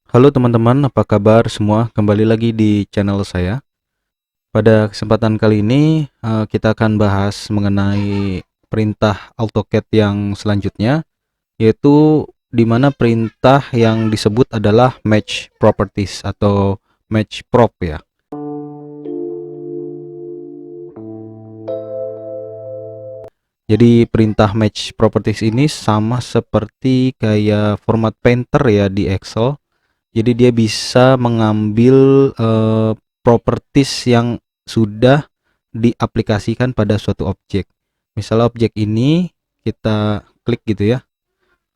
Halo teman-teman, apa kabar semua? Kembali lagi di channel saya. Pada kesempatan kali ini kita akan bahas mengenai perintah AutoCAD yang selanjutnya, yaitu di mana perintah yang disebut adalah match properties atau match prop ya. Jadi perintah match properties ini sama seperti kayak format painter ya di Excel. Jadi dia bisa mengambil properties yang sudah diaplikasikan pada suatu objek. Misalnya objek ini kita klik gitu ya.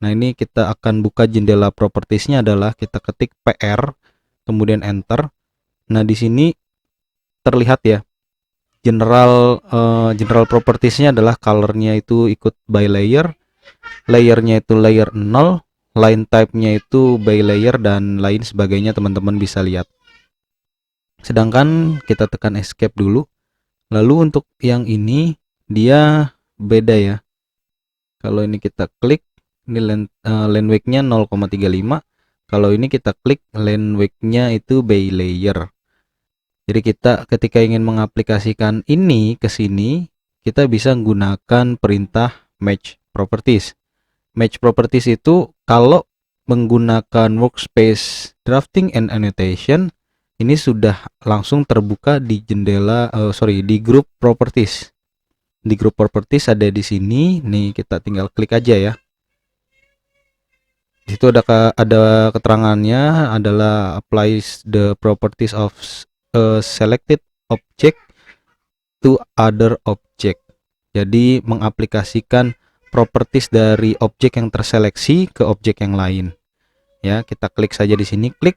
Nah, ini kita akan buka jendela propertiesnya adalah kita ketik PR kemudian enter. Nah, di sini terlihat ya general propertiesnya adalah colornya itu ikut by layer, layernya itu layer 0, line type-nya itu by layer dan lain sebagainya, teman-teman bisa lihat. Sedangkan kita tekan escape dulu. Lalu untuk yang ini dia beda ya. Kalau ini kita klik, ini land weight-nya 0,35. Kalau ini kita klik, land weight-nya itu by layer. Jadi kita ketika ingin mengaplikasikan ini ke sini, kita bisa menggunakan perintah match properties. Match properties itu kalau menggunakan workspace drafting and annotation, ini sudah langsung terbuka di jendela di grup properties. Di grup properties ada di sini. Nih kita tinggal klik aja ya. Di situ ada keterangannya adalah applies the properties of a selected object to other object. Jadi mengaplikasikan properties dari objek yang terseleksi ke objek yang lain. Ya, kita klik saja di sini, klik.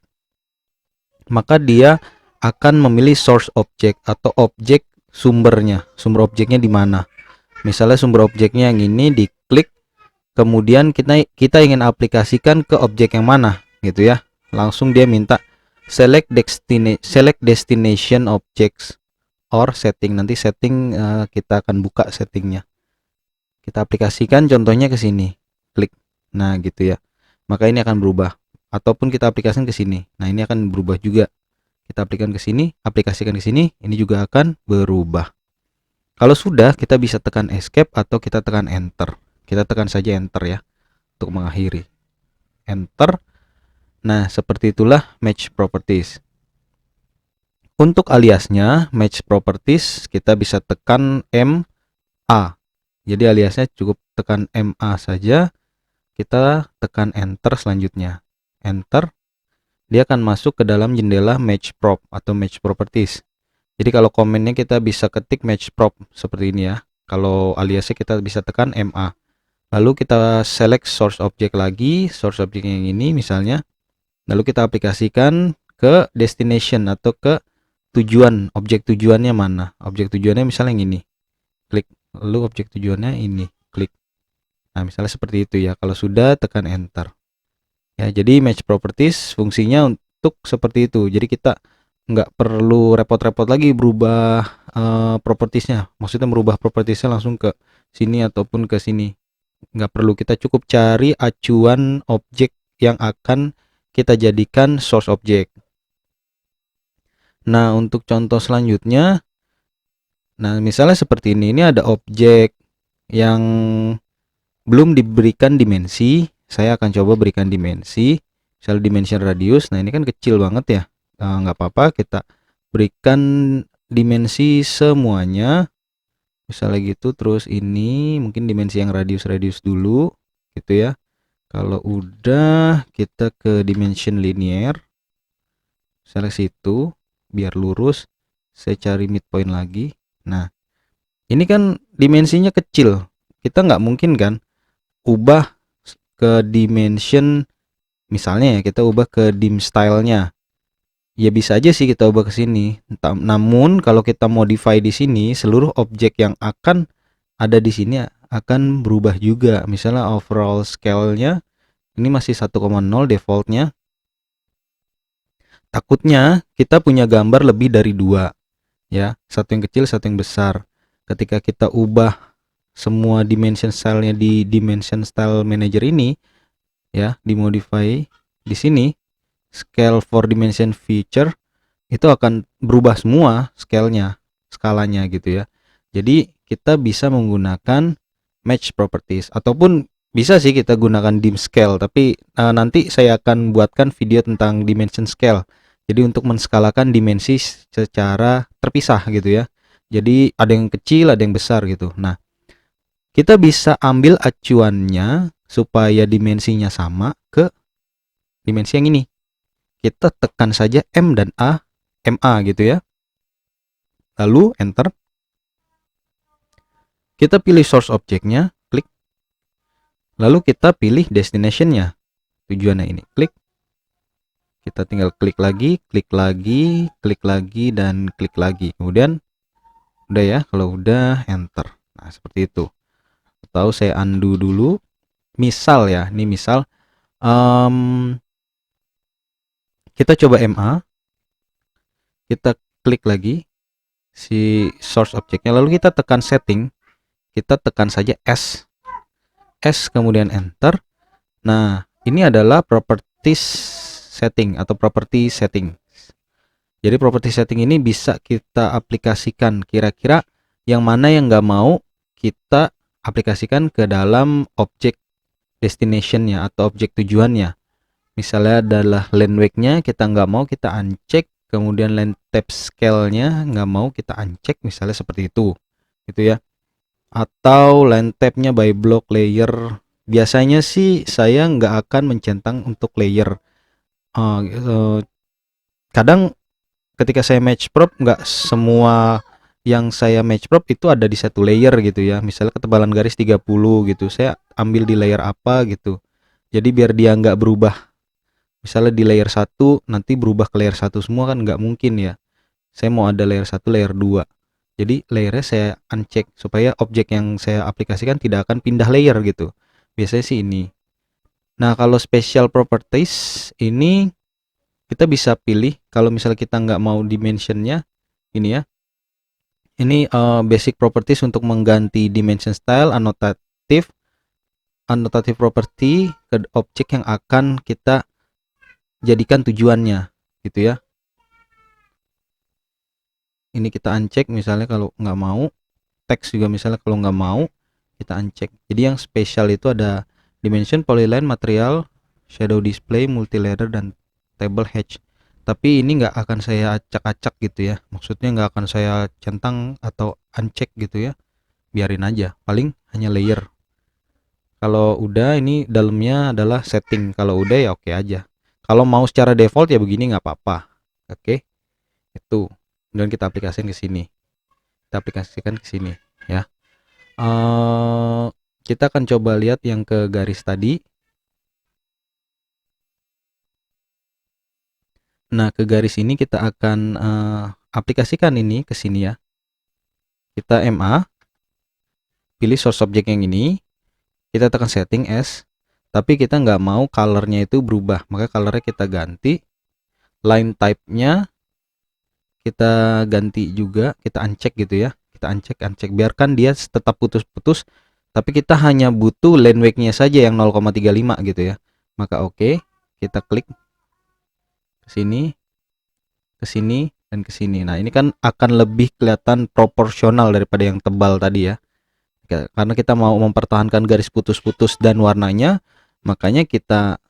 Maka dia akan memilih source object atau objek sumbernya. Sumber objeknya di mana? Misalnya sumber objeknya yang ini, diklik, kemudian kita ingin aplikasikan ke objek yang mana gitu ya. Langsung dia minta select destination objects or setting. Nanti setting kita akan buka settingnya. Kita aplikasikan contohnya ke sini. Klik. Nah, gitu ya. Maka ini akan berubah. Ataupun kita aplikasikan ke sini. Nah, ini akan berubah juga. Kita aplikasikan ke sini, ini juga akan berubah. Kalau sudah, kita bisa tekan escape atau kita tekan enter. Kita tekan saja enter ya untuk mengakhiri. Enter. Nah, seperti itulah match properties. Untuk aliasnya match properties kita bisa tekan MA. Jadi aliasnya cukup tekan MA saja. Kita tekan enter selanjutnya. Enter. Dia akan masuk ke dalam jendela match prop atau match properties. Jadi kalau komennya kita bisa ketik match prop seperti ini ya. Kalau aliasnya kita bisa tekan MA. Lalu kita select source object lagi, source object yang ini misalnya. Lalu kita aplikasikan ke destination atau ke tujuan, objek tujuannya mana. Objek tujuannya misalnya yang ini. Klik. Lalu objek tujuannya ini, klik. Nah, misalnya seperti itu ya. Kalau sudah tekan enter. Ya, jadi match properties fungsinya untuk seperti itu. Jadi kita nggak perlu repot-repot lagi berubah propertiesnya. Maksudnya merubah propertiesnya langsung ke sini ataupun ke sini. Nggak perlu, kita cukup cari acuan objek yang akan kita jadikan source object. Nah, untuk contoh selanjutnya, nah misalnya seperti ini ada objek yang belum diberikan dimensi. Saya akan coba berikan dimensi, misalnya dimension radius. Nah, ini kan kecil banget ya. Nggak apa-apa, kita berikan dimensi semuanya. Misalnya gitu, terus ini mungkin dimensi yang radius dulu, gitu ya. Kalau udah, kita ke dimension linear. Misalnya situ, biar lurus. Saya cari midpoint lagi. Nah, ini kan dimensinya kecil. Kita nggak mungkin kan ubah ke dimension, misalnya ya kita ubah ke dim style-nya. Ya bisa aja sih kita ubah ke sini. Namun kalau kita modify di sini, seluruh objek yang akan ada di sini akan berubah juga. Misalnya overall scale-nya ini masih 1,0 defaultnya. Takutnya kita punya gambar lebih dari dua ya, satu yang kecil, satu yang besar. Ketika kita ubah semua dimension style-nya di dimension style manager ini ya, dimodify di sini, scale for dimension feature itu akan berubah semua skalanya gitu ya. Jadi kita bisa menggunakan match properties ataupun bisa sih kita gunakan dim scale, tapi nanti saya akan buatkan video tentang dimension scale. Jadi untuk menskalakan dimensi secara terpisah gitu ya. Jadi ada yang kecil, ada yang besar gitu. Nah, kita bisa ambil acuannya supaya dimensinya sama ke dimensi yang ini. Kita tekan saja M dan A, MA gitu ya. Lalu enter. Kita pilih source objeknya, klik. Lalu kita pilih destination-nya. Tujuannya ini, klik. Kita tinggal klik lagi, klik lagi, klik lagi, dan klik lagi. Kemudian udah ya, kalau udah enter. Nah, seperti itu. Atau saya undo dulu. Misal ya, ini misal kita coba MA. Kita klik lagi si source objeknya, lalu kita tekan setting. Kita tekan saja S kemudian enter. Nah, ini adalah properties setting atau property setting. Jadi property setting ini bisa kita aplikasikan, kira-kira yang mana yang nggak mau kita aplikasikan ke dalam objek destination-nya atau objek tujuannya. Misalnya adalah land weight-nya kita nggak mau, kita uncheck. Kemudian land type scale-nya nggak mau, kita uncheck, misalnya seperti itu gitu ya. Atau land type-nya by block layer, biasanya sih saya nggak akan mencentang untuk layer. Kadang ketika saya match prop, nggak semua yang saya match prop itu ada di satu layer gitu ya. Misalnya ketebalan garis 30 gitu, saya ambil di layer apa gitu, jadi biar dia nggak berubah. Misalnya di layer 1 nanti berubah ke layer 1 semua, kan nggak mungkin ya. Saya mau ada layer 1, layer 2. Jadi layernya saya uncheck supaya objek yang saya aplikasikan tidak akan pindah layer gitu. Biasanya sih ini. Nah, kalau special properties ini kita bisa pilih kalau misalnya kita nggak mau dimensionnya ini ya. Ini basic properties untuk mengganti dimension style, annotative property ke objek yang akan kita jadikan tujuannya gitu ya. Ini kita uncheck misalnya kalau nggak mau. Teks juga misalnya kalau nggak mau kita uncheck. Jadi yang spesial itu ada dimension, polyline, material, shadow display, multilayer, dan table hedge. Tapi ini nggak akan saya acak-acak gitu ya, maksudnya nggak akan saya centang atau uncheck gitu ya, biarin aja, paling hanya layer. Kalau udah, ini dalamnya adalah setting. Kalau udah ya oke aja. Kalau mau secara default ya begini nggak apa-apa. Oke, itu. Dan kita aplikasikan ke sini. Kita aplikasikan ke sini ya. Kita akan coba lihat yang ke garis tadi. Nah, ke garis ini kita akan aplikasikan ini ke sini ya. Kita MA, pilih source object yang ini, kita tekan setting S, tapi kita nggak mau colornya itu berubah, maka colornya kita ganti. Line type-nya kita ganti juga, kita uncheck gitu ya. Kita uncheck, biarkan dia tetap putus-putus, tapi kita hanya butuh land weight-nya saja yang 0,35 gitu ya. Maka oke, kita klik ke sini, dan ke sini. Nah, ini kan akan lebih kelihatan proporsional daripada yang tebal tadi ya. Karena kita mau mempertahankan garis putus-putus dan warnanya, makanya kita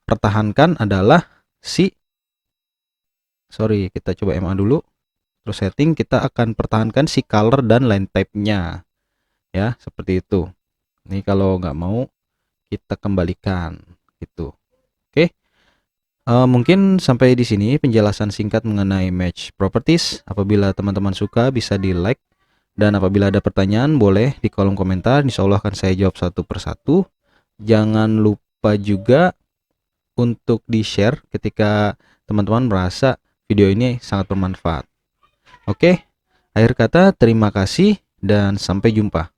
pertahankan adalah kita coba MA dulu, terus setting, kita akan pertahankan si color dan line type-nya ya, seperti itu. Ini kalau nggak mau kita kembalikan gitu. Oke. Mungkin sampai di sini penjelasan singkat mengenai match properties. Apabila teman-teman suka bisa di like, dan apabila ada pertanyaan boleh di kolom komentar, insya Allah akan saya jawab satu persatu. Jangan lupa juga untuk di share ketika teman-teman merasa video ini sangat bermanfaat. Oke, akhir kata terima kasih dan sampai jumpa.